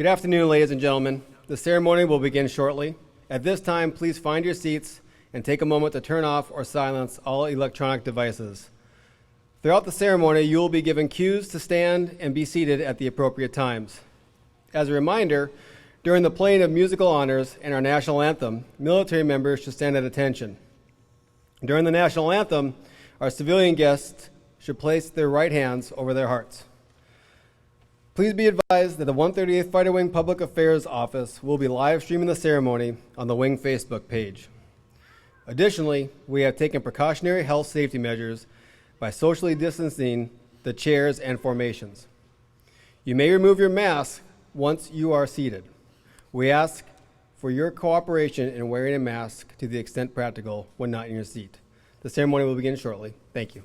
Good afternoon, ladies and gentlemen. The ceremony will begin shortly. At this time, please find your seats and take a moment to turn off or silence all electronic devices. Throughout the ceremony, you will be given cues to stand and be seated at the appropriate times. As a reminder, during the playing of musical honors and our national anthem, military members should stand at attention. During the national anthem, our civilian guests should place their right hands over their hearts. Please be advised that the 138th Fighter Wing Public Affairs Office will be live streaming the ceremony on the Wing Facebook page. Additionally, we have taken precautionary health safety measures by socially distancing the chairs and formations. You may remove your mask once you are seated. We ask for your cooperation in wearing a mask to the extent practical when not in your seat. The ceremony will begin shortly. Thank you.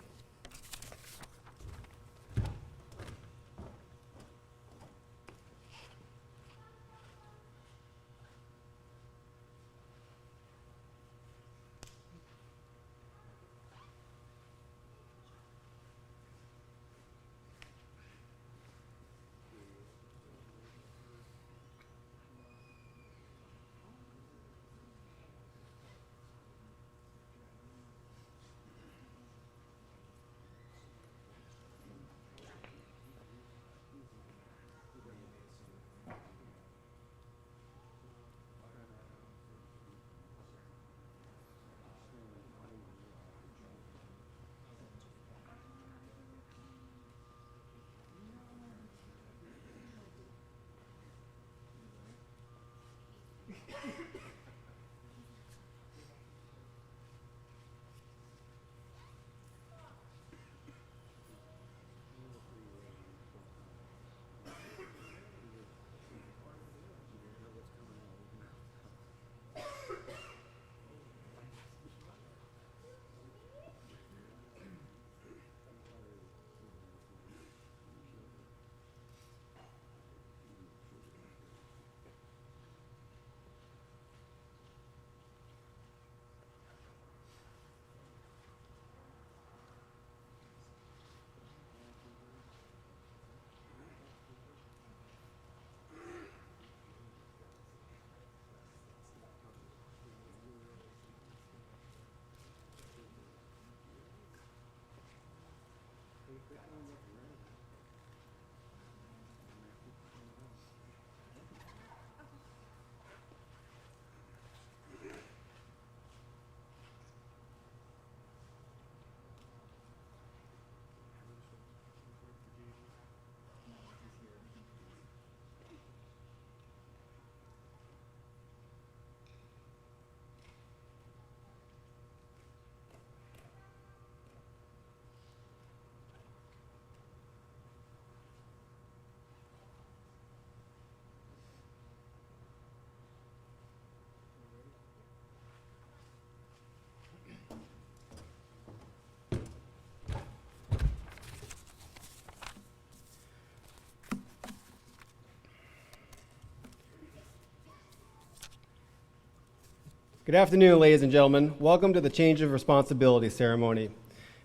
Good afternoon, ladies and gentlemen. Welcome to the Change of Responsibility ceremony.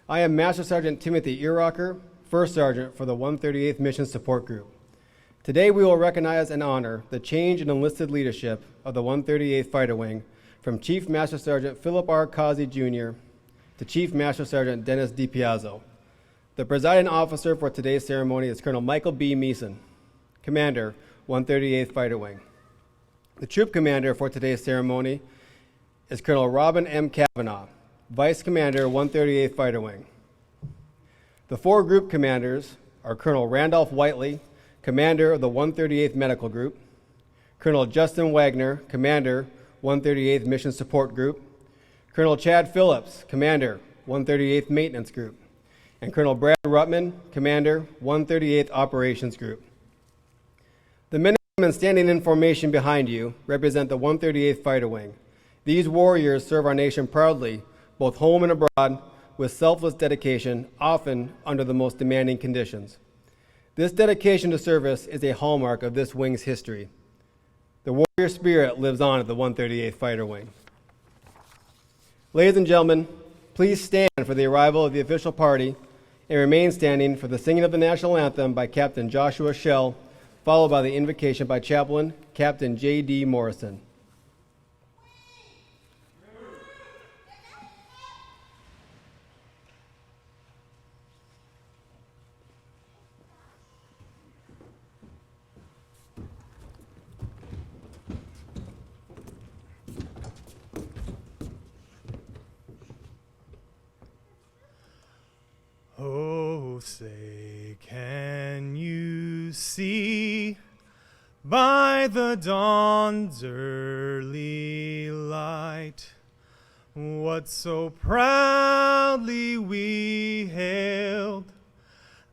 I am Master Sergeant Timothy Earrocker, First Sergeant for the 138th Mission Support Group. Today we will recognize and honor the change in enlisted leadership of the 138th Fighter Wing from Chief Master Sergeant Philip R. Causey Jr. to Chief Master Sergeant Dennis Dipiazzo. The presiding officer for today's ceremony is Colonel Michael B. Meeson, Commander, 138th Fighter Wing. The troop commander for today's ceremony is Colonel Robin M. Cavanaugh, Vice Commander, 138th Fighter Wing. The four group commanders are Colonel Randolph Whiteley, Commander of the 138th Medical Group, Colonel Justin Wagner, Commander, 138th Mission Support Group, Colonel Chad Phillips, Commander, 138th Maintenance Group, and Colonel Brad Ruttman, Commander, 138th Operations Group. The men and women standing in formation behind you represent the 138th Fighter Wing. These warriors serve our nation proudly, both home and abroad, with selfless dedication, often under the most demanding conditions. This dedication to service is a hallmark of this wing's history. The warrior spirit lives on at the 138th Fighter Wing. Ladies and gentlemen, please stand for the arrival of the official party and remain standing for the singing of the national anthem by Captain Joshua Schell, followed by the invocation by Chaplain Captain J.D. Morrison. Oh, say, can you see by the dawn's early light what so proudly we hailed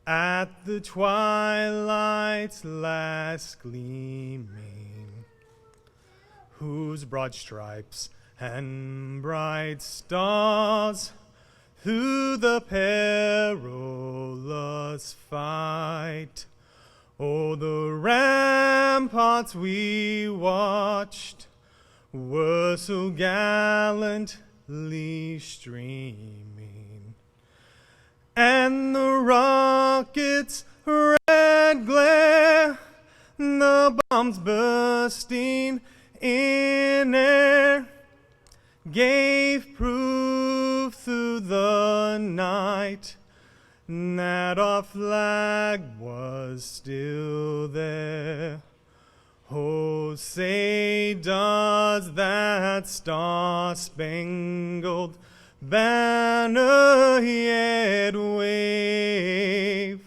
at the twilight's last gleaming, whose broad stripes and bright stars through the perilous fight, oh, the ramparts we watched were so gallantly streaming, and the rockets' red glare, the bombs bursting in air, gave proof through the night that our flag was still there. Oh, say, does that star-spangled banner yet wave?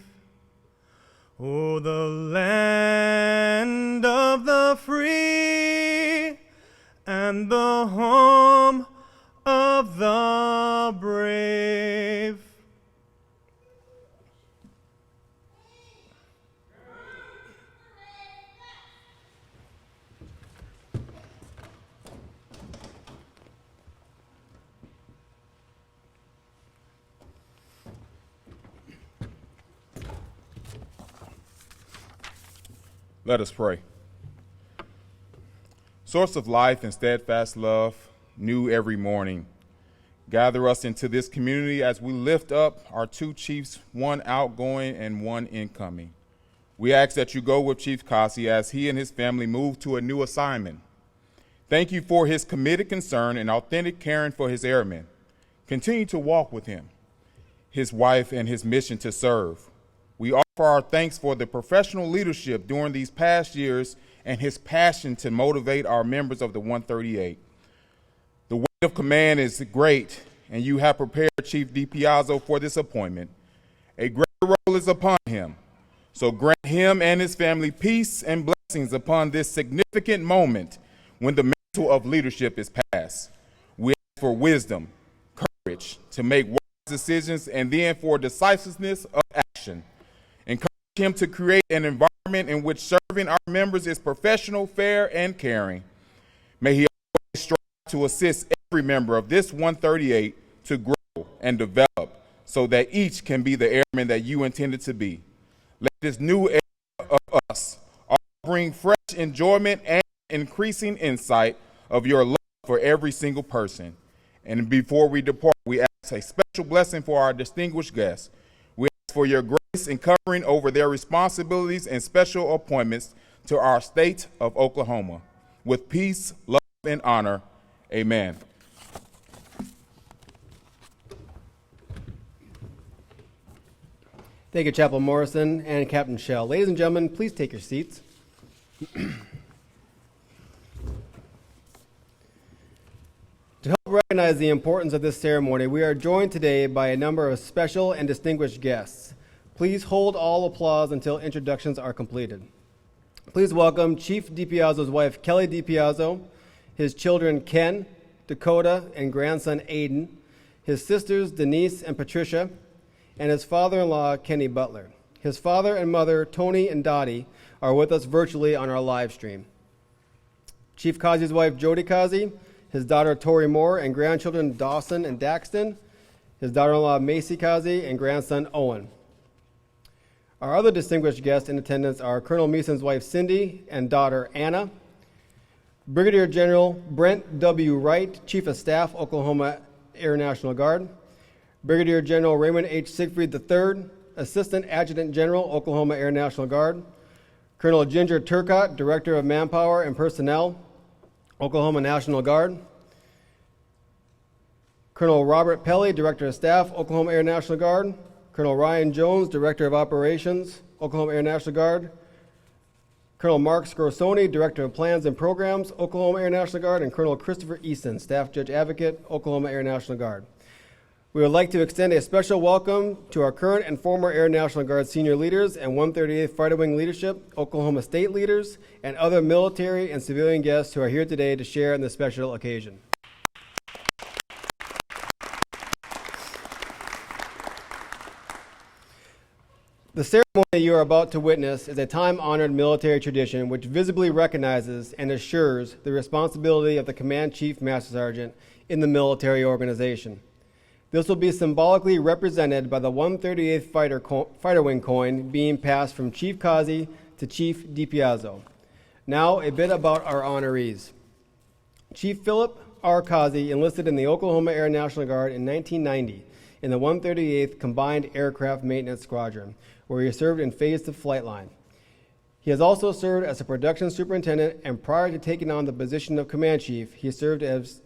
Oh, the land of the free and the home of the brave. Let us pray. Source of life and steadfast love, new every morning, gather us into this community as we lift up our two chiefs, one outgoing and one incoming. We ask that you go with Chief Kasi as he and his family move to a new assignment. Thank you for his committed concern and authentic caring for his airmen. Continue to walk with him, his wife, and his mission to serve. We offer our thanks for the professional leadership during these past years and his passion to motivate our members of the 138. The weight of command is great, and you have prepared Chief Dipiazzo for this appointment. A great role is upon him, so grant him and his family peace and blessings upon this significant moment when the mantle of leadership is passed. We ask for wisdom, courage to make wise decisions, and then for decisiveness of action. Encourage him to create an environment in which serving our members is professional, fair, and caring. May he always strive to assist every member of this 138 to grow and develop so that each can be the airman that you intended to be. Let this new era of us all bring fresh enjoyment and increasing insight of your love for every single person. And before we depart, we ask a special blessing for our distinguished guests. We ask for your grace and covering over their responsibilities and special appointments to our state of Oklahoma. With peace, love, and honor, amen. Thank you, Chaplain Morrison and Captain Shell. Ladies and gentlemen, please take your seats. To help recognize the importance of this ceremony, we are joined today by a number of special and distinguished guests. Please hold all applause until introductions are completed. Please welcome Chief Dipiazzo's wife, Kelly Dipiazzo, his children, Ken, Dakota, and grandson, Aiden, his sisters, Denise and Patricia, and his father-in-law, Kenny Butler. His father and mother, Tony and Dottie, are with us virtually on our live stream. Chief Kazi's wife, Jody Kazi, his daughter, Tori Moore, and grandchildren, Dawson and Daxton, his daughter-in-law, Macy Kazi, and grandson, Owen. Our other distinguished guests in attendance are Colonel Meeson's wife, Cindy, and daughter, Anna, Brigadier General Brent W. Wright, Chief of Staff, Oklahoma Air National Guard, Brigadier General Raymond H. Siegfried III, Assistant Adjutant General, Oklahoma Air National Guard, Colonel Ginger Turcott, Director of Manpower and Personnel, Oklahoma National Guard. Colonel Robert Pelly, Director of Staff, Oklahoma Air National Guard. Colonel Ryan Jones, Director of Operations, Oklahoma Air National Guard. Colonel Mark Scorsoni, Director of Plans and Programs, Oklahoma Air National Guard, and Colonel Christopher Easton, Staff Judge Advocate, Oklahoma Air National Guard. We would like to extend a special welcome to our current and former Air National Guard senior leaders and 138th Fighter Wing leadership, Oklahoma State leaders, and other military and civilian guests who are here today to share in this special occasion. The ceremony you are about to witness is a time-honored military tradition which visibly recognizes and assures the responsibility of the Command Chief Master Sergeant in the military organization. This will be symbolically represented by the 138th Fighter Wing coin being passed from Chief Kazi to Chief Dipiazzo. Now, a bit about our honorees. Chief Philip R. Kazi enlisted in the Oklahoma Air National Guard in 1990 in the 138th Combined Aircraft Maintenance Squadron, where he served in Phase II Flight Line. He has also served as a production superintendent, and prior to taking on the position of command chief, he served as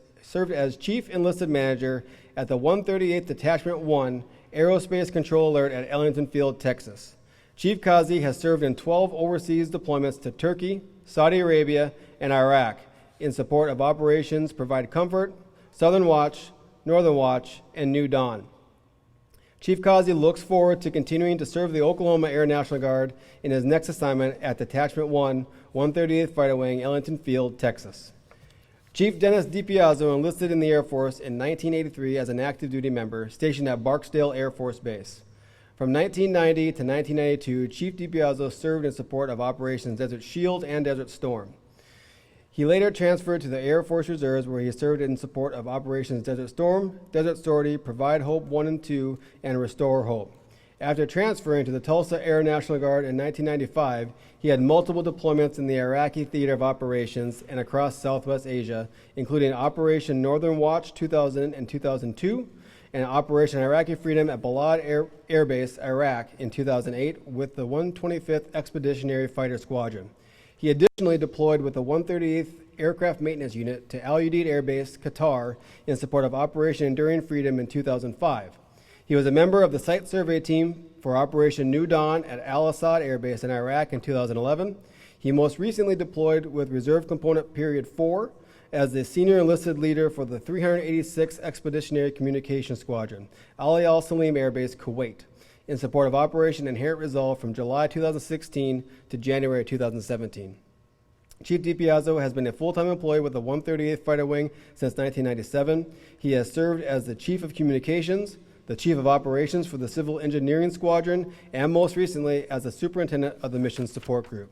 Chief Enlisted Manager at the 138th Detachment 1 Aerospace Control Alert at Ellington Field, Texas. Chief Kazi has served in 12 overseas deployments to Turkey, Saudi Arabia, and Iraq in support of operations Provide Comfort, Southern Watch, Northern Watch, and New Dawn. Chief Kazi looks forward to continuing to serve the Oklahoma Air National Guard in his next assignment at Detachment 1, 138th Fighter Wing, Ellington Field, Texas. Chief Dennis Dipiazzo enlisted in the Air Force in 1983 as an active duty member stationed at Barksdale Air Force Base. From 1990 to 1992, Chief Dipiazzo served in support of Operations Desert Shield and Desert Storm. He later transferred to the Air Force Reserves, where he served in support of Operations Desert Storm, Desert Sortie, Provide Hope 1 and 2, and Restore Hope. After transferring to the Tulsa Air National Guard in 1995, he had multiple deployments in the Iraqi Theater of Operations and across Southwest Asia, including Operation Northern Watch 2000 and 2002, and Operation Iraqi Freedom at Balad Air Base, Iraq in 2008 with the 125th Expeditionary Fighter Squadron. He additionally deployed with the 138th Aircraft Maintenance Unit to Al Udeid Air Base, Qatar, in support of Operation Enduring Freedom in 2005. He was a member of the Site Survey Team for Operation New Dawn at Al Asad Air Base in Iraq in 2011. He most recently deployed with Reserve Component Period 4 as the Senior Enlisted Leader for the 386th Expeditionary Communications Squadron, Ali Al Salim Air Base, Kuwait, in support of Operation Inherent Resolve from July 2016 to January 2017. Chief Dipiazzo has been a full-time employee with the 138th Fighter Wing since 1997. He has served as the Chief of Communications, the Chief of Operations for the Civil Engineering Squadron, and most recently as the Superintendent of the Mission Support Group.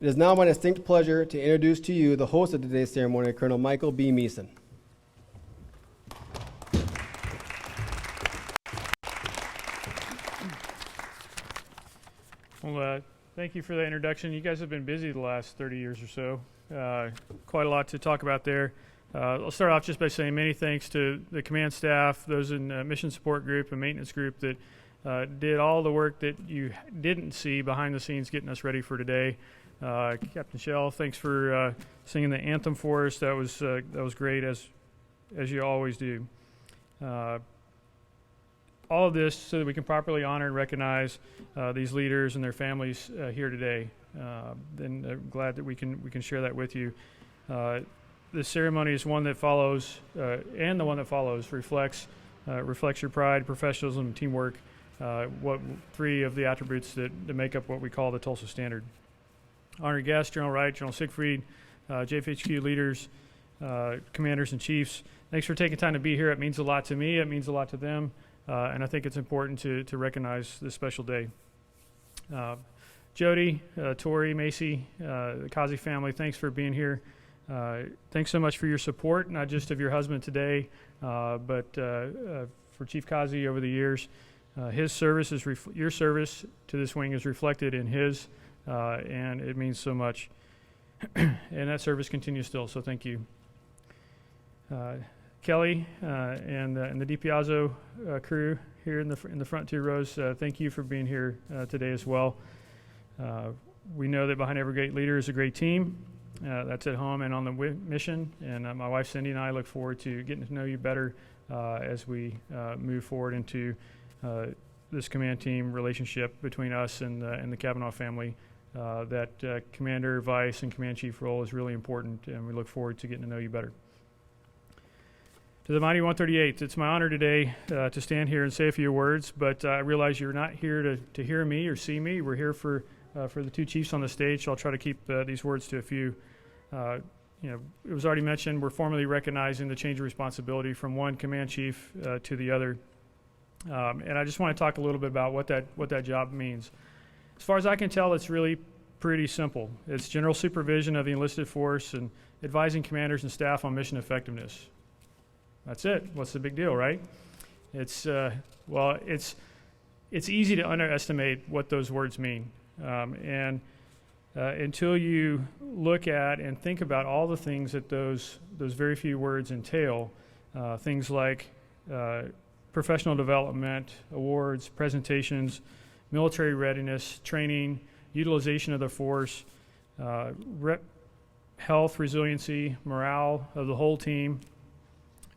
It is now my distinct pleasure to introduce to you the host of today's ceremony, Colonel Michael B. Meeson. Well, thank you for that introduction. You guys have been busy the last 30 years or so. Quite a lot to talk about there. I'll start off just by saying many thanks to the command staff, those in mission support group and maintenance group that did all the work that you didn't see behind the scenes getting us ready for today. Captain Shell, thanks for singing the anthem for us. That was great, as you always do. All of this so that we can properly honor and recognize these leaders and their families here today. And I'm glad that we can share that with you. This ceremony is one that follows, and the one that follows reflects your pride, professionalism, and teamwork. Three of the attributes that make up what we call the Tulsa Standard. Honored guests, General Wright, General Siegfried, JFHQ leaders, commanders and chiefs. Thanks for taking time to be here. It means a lot to me. It means a lot to them. And I think it's important to recognize this special day. Jody, Tori, Macy, the Kazi family, thanks for being here. Thanks so much for your support, not just of your husband today, but for Chief Kazi over the years. His service your service to this wing is reflected in his, and it means so much. And that service continues still, so thank you. Kelly and the Dipiazzo crew here in the front two rows, thank you for being here today as well. We know that behind every great leader is a great team. That's at home and on the mission. And my wife Cindy and I look forward to getting to know you better as we move forward into this command team relationship between us and the Kavanaugh family. That commander, vice, and command chief role is really important, and we look forward to getting to know you better. To the mighty 138th, it's my honor today to stand here and say a few words, but I realize you're not here to hear me or see me. We're here for the two chiefs on the stage, so I'll try to keep these words to a few. It was already mentioned, we're formally recognizing the change of responsibility from one command chief to the other. And I just want to talk a little bit about what that job means. As far as I can tell, it's really pretty simple. It's general supervision of the enlisted force and advising commanders and staff on mission effectiveness. That's it. What's the big deal, right? It's easy to underestimate what those words mean. Until you look at and think about all the things that those very few words entail, things like professional development, awards, presentations, military readiness, training, utilization of the force, health, resiliency, morale of the whole team,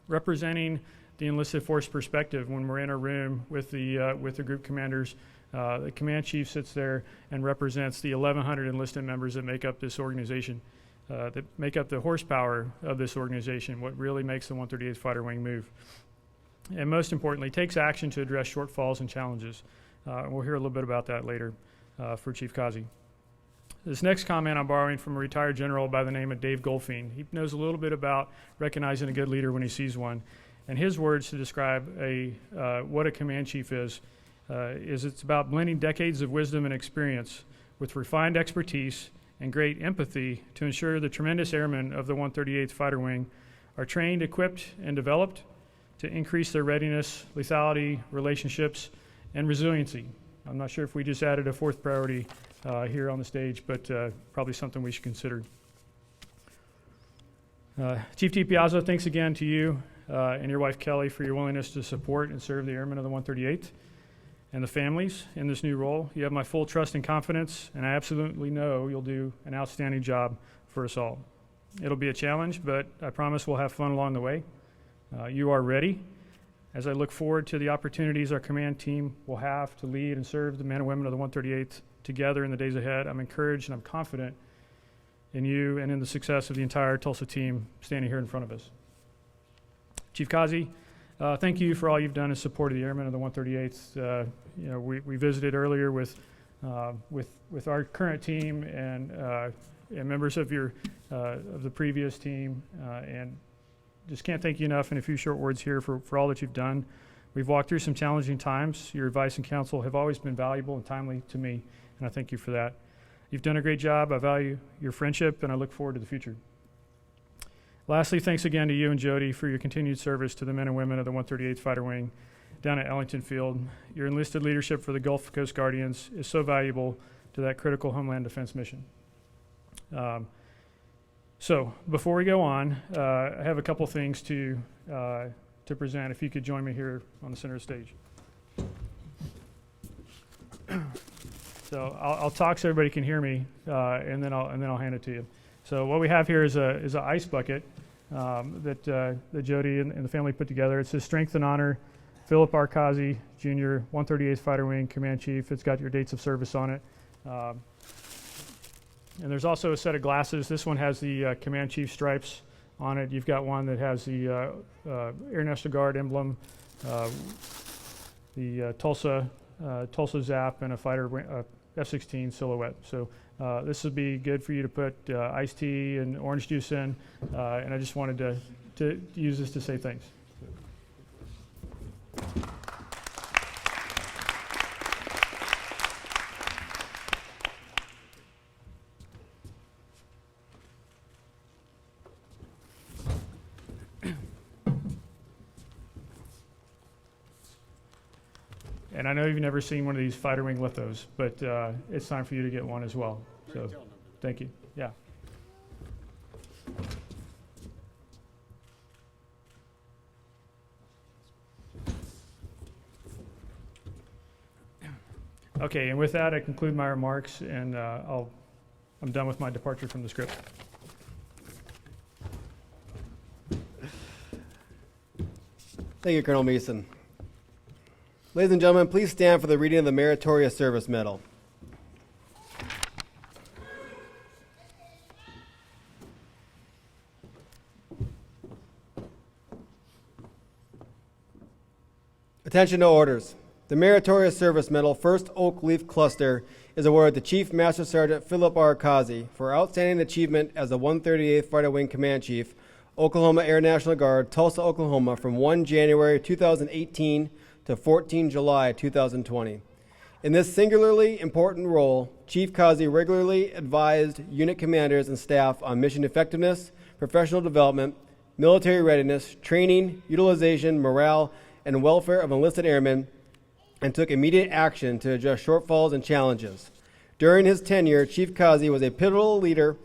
representing the enlisted force perspective when we're in a room with the group commanders. The command chief sits there and represents the 1,100 enlisted members that make up this organization, that make up the horsepower of this organization, what really makes the 138th Fighter Wing move. And most importantly, takes action to address shortfalls and challenges. We'll hear a little bit about that later for Chief Kazi. This next comment I'm borrowing from a retired general by the name of Dave Goldfein. He knows a little bit about recognizing a good leader when he sees one. And his words to describe what a command chief is it's about blending decades of wisdom and experience with refined expertise and great empathy to ensure the tremendous airmen of the 138th Fighter Wing are trained, equipped, and developed to increase their readiness, lethality, relationships, and resiliency. I'm not sure if we just added a fourth priority here on the stage, but probably something we should consider. Chief Dipiazzo, thanks again to you and your wife Kelly for your willingness to support and serve the airmen of the 138th and the families in this new role. You have my full trust and confidence, and I absolutely know you'll do an outstanding job for us all. It'll be a challenge, but I promise we'll have fun along the way. You are ready. As I look forward to the opportunities our command team will have to lead and serve the men and women of the 138th together in the days ahead, I'm encouraged and I'm confident in you and in the success of the entire Tulsa team standing here in front of us. Chief Kazi, thank you for all you've done in support of the airmen of the 138th. We visited earlier with our current team and members of the previous team, and just can't thank you enough in a few short words here for all that you've done. We've walked through some challenging times. Your advice and counsel have always been valuable and timely to me, and I thank you for that. You've done a great job. I value your friendship, and I look forward to the future. Lastly, thanks again to you and Jody for your continued service to the men and women of the 138th Fighter Wing down at Ellington Field. Your enlisted leadership for the Gulf Coast Guardians is so valuable to that critical Homeland Defense mission. So before we go on, I have a couple things to present. If you could join me here on the center of the stage. So I'll talk so everybody can hear me, and then I'll hand it to you. So what we have here is an ice bucket that Jody and the family put together. It says Strength and Honor, Philip R. Kazi, Jr., 138th Fighter Wing Command Chief. It's got your dates of service on it. And there's also a set of glasses. This one has the Command Chief stripes on it. You've got one that has the Air National Guard emblem, the Tulsa Zap, and a fighter F-16 silhouette. So this would be good for you to put iced tea and orange juice in. And I just wanted to use this to say thanks. And I know you've never seen one of these fighter wing lithos, but it's time for you to get one as well. So, thank you. Yeah. Okay, and with that, I conclude my remarks, and I'm done with my departure from the script. Thank you, Colonel Mason. Ladies and gentlemen, please stand for the reading of the Meritorious Service Medal. Attention to orders. The Meritorious Service Medal, 1st Oak Leaf Cluster, is awarded to Chief Master Sergeant Philip R. Kazi for outstanding achievement as the 138th Fighter Wing Command Chief, Oklahoma Air National Guard, Tulsa, Oklahoma, from 1 January 2018 to 14 July 2020. In this singularly important role, Chief Kazi regularly advised unit commanders and staff on mission effectiveness, professional development, military readiness, training, utilization, morale, and welfare of enlisted airmen, and took immediate action to address shortfalls and challenges. During his tenure, Chief Kazi was a pivotal leader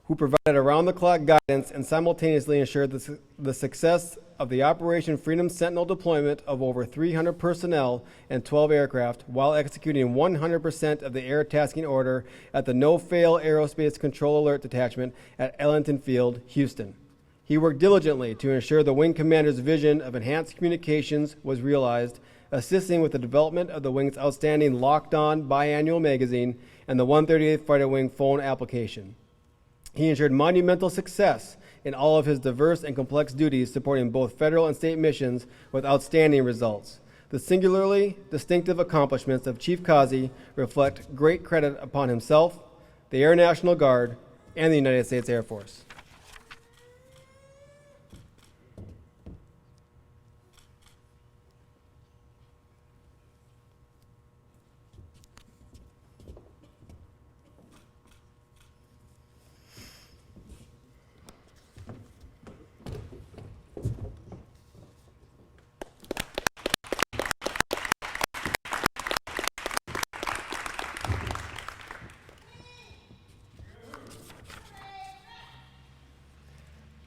who provided around-the-clock guidance and simultaneously ensured the success of the Operation Freedom Sentinel deployment of over 300 personnel and 12 aircraft while executing 100% of the air tasking order at the No-Fail Aerospace Control Alert Detachment at Ellington Field, Houston. He worked diligently to ensure the wing commander's vision of enhanced communications was realized, assisting with the development of the wing's outstanding Locked On biannual magazine and the 138th Fighter Wing phone application. He ensured monumental success in all of his diverse and complex duties, supporting both federal and state missions with outstanding results. The singularly distinctive accomplishments of Chief Kazi reflect great credit upon himself, the Air National Guard, and the United States Air Force.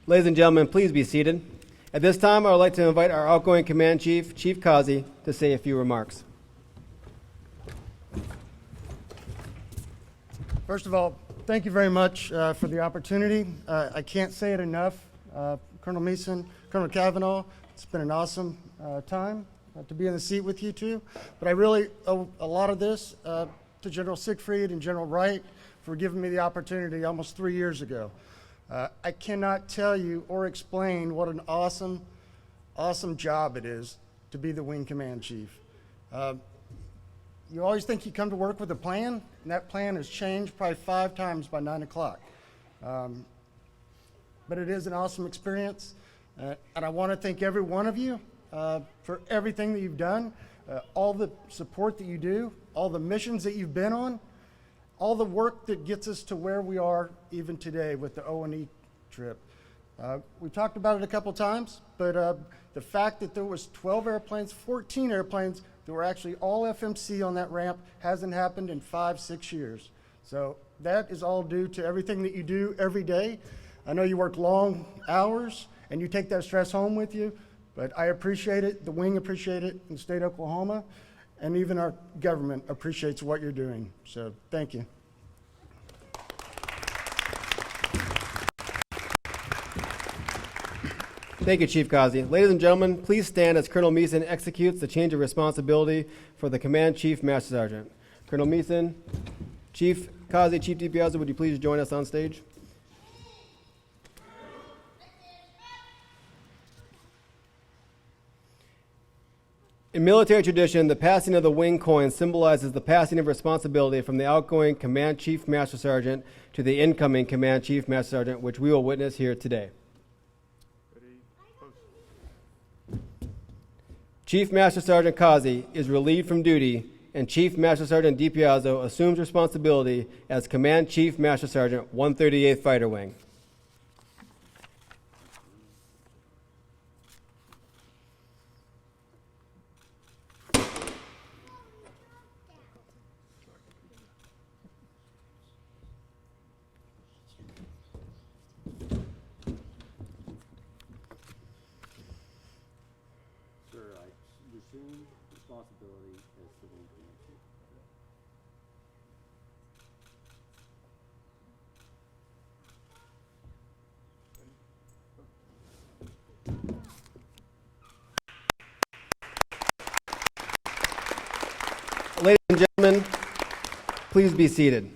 Ladies and gentlemen, please be seated. At this time, I would like to invite our outgoing Command Chief, Chief Kazi, to say a few remarks. First of all, thank you very much for the opportunity. I can't say it enough. Colonel Mason, Colonel Cavanaugh, it's been an awesome time to be in the seat with you two. But I really owe a lot of this to General Siegfried and General Wright for giving me the opportunity almost 3 years ago. I cannot tell you or explain what an awesome, awesome job it is to be the Wing Command Chief. You always think you come to work with a plan, and that plan has changed probably 5 times by 9 o'clock. But it is an awesome experience, and I want to thank every one of you for everything that you've done, all the support that you do, all the missions that you've been on, all the work that gets us to where we are even today with the O&E trip. We talked about it a couple times, but the fact that there was 12 airplanes, 14 airplanes that were actually all FMC on that ramp hasn't happened in 5-6 years. So that is all due to everything that you do every day. I know you work long hours and you take that stress home with you, but I appreciate it, the Wing appreciate it in the state of Oklahoma, and even our government appreciates what you're doing. So thank you. Thank you, Chief Kazi. Ladies and gentlemen, please stand as Colonel Meeson executes the change of responsibility for the Command Chief Master Sergeant. Colonel Meeson, Chief Kazi, Chief Dipiazzo, would you please join us on stage? In military tradition, the passing of the wing coin symbolizes the passing of responsibility from the outgoing Command Chief Master Sergeant to the incoming Command Chief Master Sergeant, which we will witness here today. Chief Master Sergeant Kazi is relieved from duty, and Chief Master Sergeant Dipiazzo assumes responsibility as Command Chief Master Sergeant, 138th Fighter Wing. Responsibility as the Wing Command Chief. Ladies and gentlemen, please be seated.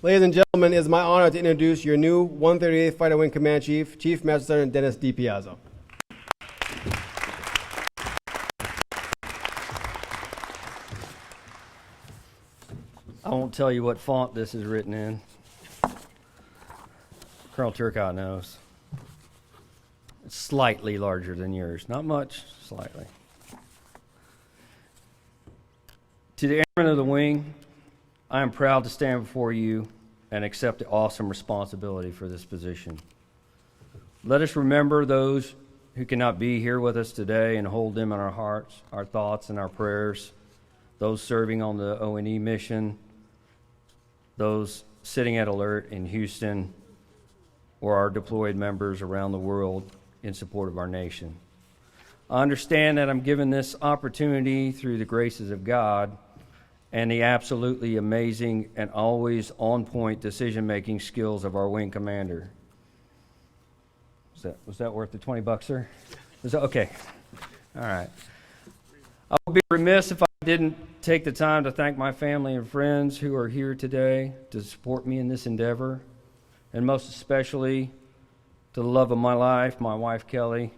Ladies and gentlemen, it is my honor to introduce your new 138th Fighter Wing Command Chief, Chief Master Sergeant Dennis Dipiazzo. I won't tell you what font this is written in. Colonel Turcotte knows. It's slightly larger than yours. Not much, slightly. To the Airmen of the Wing, I am proud to stand before you and accept the awesome responsibility for this position. Let us remember those who cannot be here with us today and hold them in our hearts, our thoughts, and our prayers. Those serving on the O&E mission, those sitting at alert in Houston, or our deployed members around the world in support of our nation. I understand that I'm given this opportunity through the graces of God and the absolutely amazing and always on-point decision-making skills of our wing commander. Was that worth the $20, sir? Okay. All right. I would be remiss if I didn't take the time to thank my family and friends who are here today to support me in this endeavor, and most especially to the love of my life, my wife, Kelly,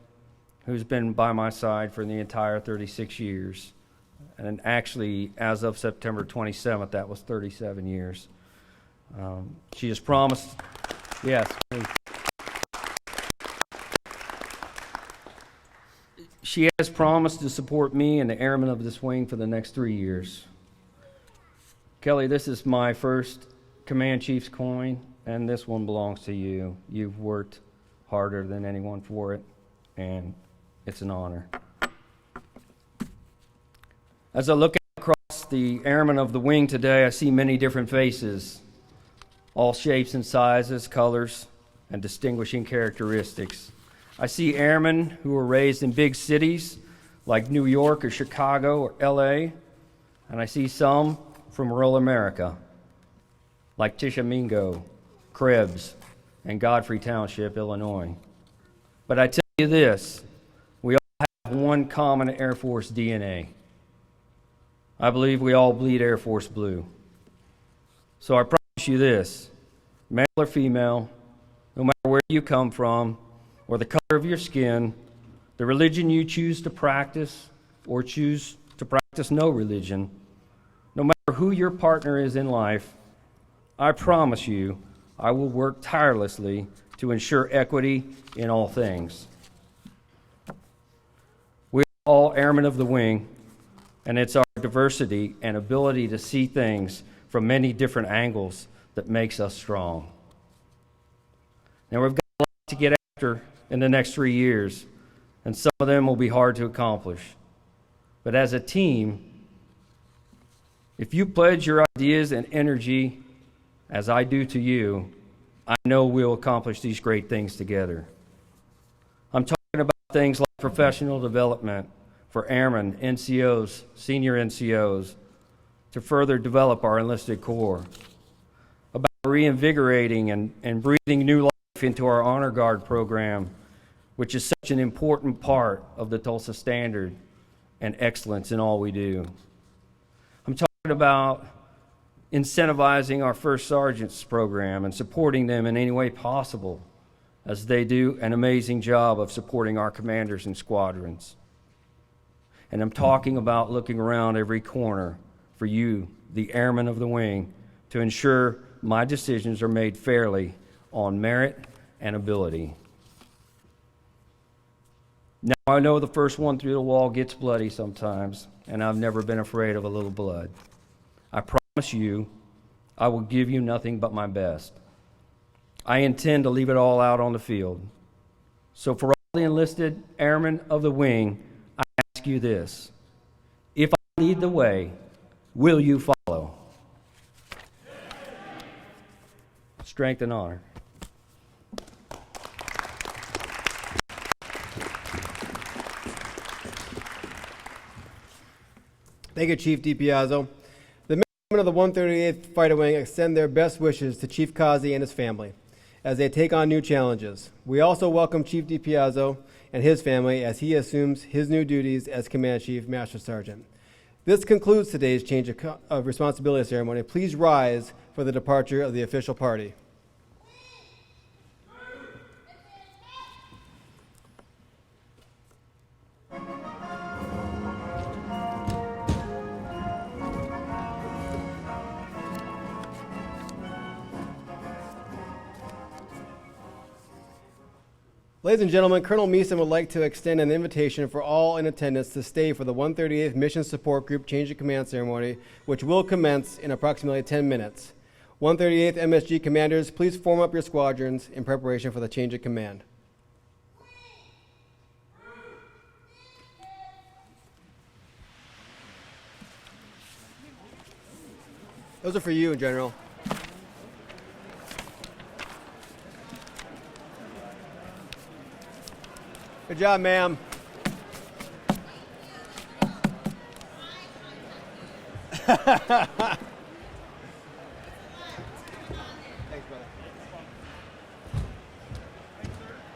who's been by my side for the entire 36 years. And actually, as of September 27th, that was 37 years. She has promised, yes, please. She has promised to support me and the airmen of this wing for the next 3 years. Kelly, this is my first Command Chief's coin, and this one belongs to you. You've worked harder than anyone for it, and it's an honor. As I look across the airmen of the wing today, I see many different faces, all shapes and sizes, colors, and distinguishing characteristics. I see airmen who were raised in big cities like New York or Chicago or LA, and I see some from rural America like Tishomingo, Krebs, and Godfrey Township, Illinois. But I tell you this, we all have one common Air Force DNA. I believe we all bleed Air Force blue. So I promise you this, male or female, no matter where you come from, or the color of your skin, the religion you choose to practice, or choose to practice no religion, no matter who your partner is in life, I promise you, I will work tirelessly to ensure equity in all things. We are all airmen of the wing, and it's our diversity and ability to see things from many different angles that makes us strong. Now, we've got a lot to get after in the next 3 years, and some of them will be hard to accomplish. But as a team, if you pledge your ideas and energy, as I do to you, I know we'll accomplish these great things together. I'm talking about things like professional development for airmen, NCOs, senior NCOs, to further develop our enlisted corps, about reinvigorating and breathing new life into our Honor Guard program, which is such an important part of the Tulsa standard and excellence in all we do. I'm talking about incentivizing our first sergeants program and supporting them in any way possible as they do an amazing job of supporting our commanders and squadrons. And I'm talking about looking around every corner for you, the airmen of the wing, to ensure my decisions are made fairly on merit and ability. Now, I know the first one through the wall gets bloody sometimes, and I've never been afraid of a little blood. I promise you, I will give you nothing but my best. I intend to leave it all out on the field. So for all the enlisted airmen of the wing, I ask you this. If I lead the way, will you follow? Strength and honor. Thank you, Chief Dipiazzo. The men of the 138th Fighter Wing extend their best wishes to Chief Kazi and his family as they take on new challenges. We also welcome Chief Dipiazzo and his family as he assumes his new duties as Command Chief Master Sergeant. This concludes today's change of responsibility ceremony. Please rise for the departure of the official party. Ladies and gentlemen, Colonel Meeson would like to extend an invitation for all in attendance to stay for the 138th Mission Support Group Change of Command ceremony, which will commence in approximately 10 minutes. 138th MSG commanders, please form up your squadrons in preparation for the change of command. Those are for you, General. Good job, ma'am. Thanks, brother.